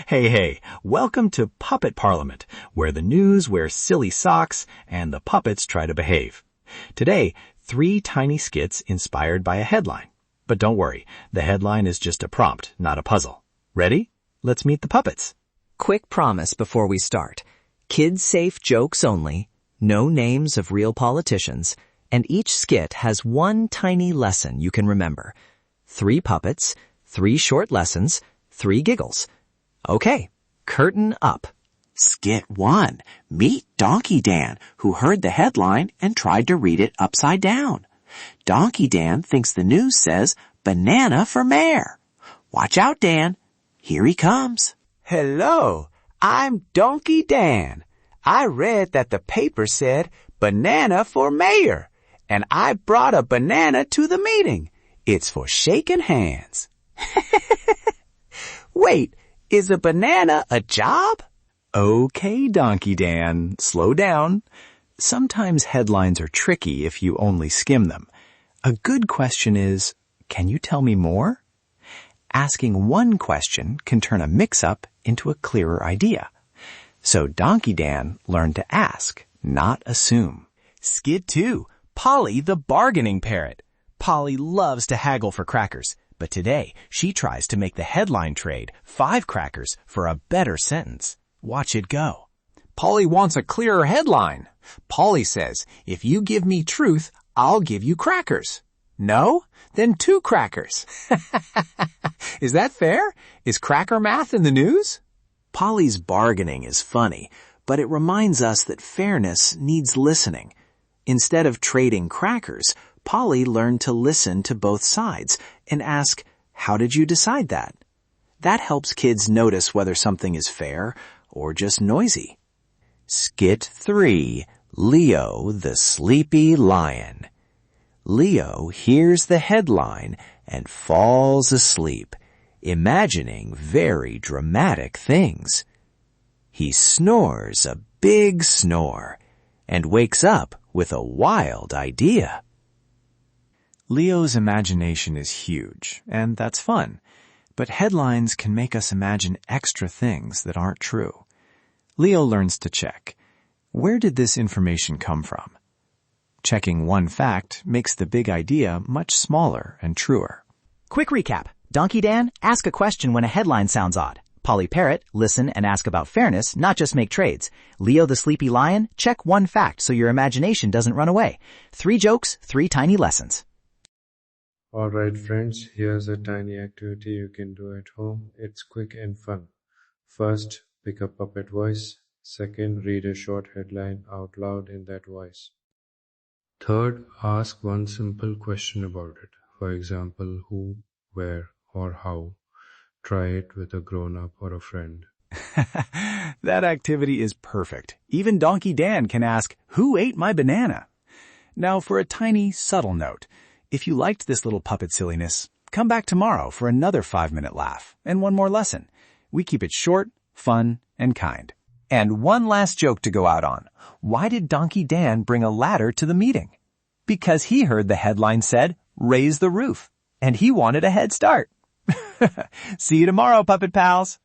Hey, welcome to Puppet Parliament, where the news wears silly socks and the puppets try to behave. Today, 3 tiny skits inspired by a headline. But don't worry, the headline is just a prompt, not a puzzle. Ready? Let's meet the puppets. Quick promise before we start. Kid-safe jokes only, no names of real politicians, and each skit has one tiny lesson you can remember. 3 puppets, 3 short lessons, 3 giggles. Okay, curtain up. Skit 1. Meet Donkey Dan, who heard the headline and tried to read it upside down. Donkey Dan thinks the news says, banana for mayor. Watch out, Dan. Here he comes. Hello, I'm Donkey Dan. I read that the paper said banana for mayor, and I brought a banana to the meeting. It's for shaking hands. Wait, is a banana a job? Okay, Donkey Dan, slow down. Sometimes headlines are tricky if you only skim them. A good question is, can you tell me more? Asking one question can turn a mix-up into a clearer idea. So Donkey Dan learned to ask, not assume. Skit 2, Polly the bargaining parrot. Polly loves to haggle for crackers, but today she tries to make the headline trade 5 crackers for a better sentence. Watch it go. Polly wants a clearer headline. Polly says, if you give me truth, I'll give you crackers. No? Then 2 crackers. Is that fair? Is cracker math in the news? Polly's bargaining is funny, but it reminds us that fairness needs listening. Instead of trading crackers, Polly learned to listen to both sides and ask, how did you decide that? That helps kids notice whether something is fair or just noisy. Skit 3. Leo the Sleepy Lion. Leo hears the headline and falls asleep, imagining very dramatic things. He snores a big snore and wakes up with a wild idea. Leo's imagination is huge, and that's fun. But headlines can make us imagine extra things that aren't true. Leo learns to check. Where did this information come from? Checking one fact makes the big idea much smaller and truer. Quick recap. Donkey Dan, ask a question when a headline sounds odd. Polly Parrot, listen and ask about fairness, not just make trades. Leo the Sleepy Lion, check one fact so your imagination doesn't run away. 3 jokes, 3 tiny lessons. Alright friends, here's a tiny activity you can do at home. It's quick and fun. First, pick a puppet voice. Second, read a short headline out loud in that voice. Third, ask one simple question about it. For example, who, where, or how. Try it with a grown-up or a friend. That activity is perfect. Even Donkey Dan can ask, who ate my banana? Now for a tiny, subtle note. If you liked this little puppet silliness, come back tomorrow for another 5-minute laugh and one more lesson. We keep it short, fun, and kind. And one last joke to go out on. Why did Donkey Dan bring a ladder to the meeting? Because he heard the headline said, raise the roof, and he wanted a head start. See you tomorrow, Puppet Pals.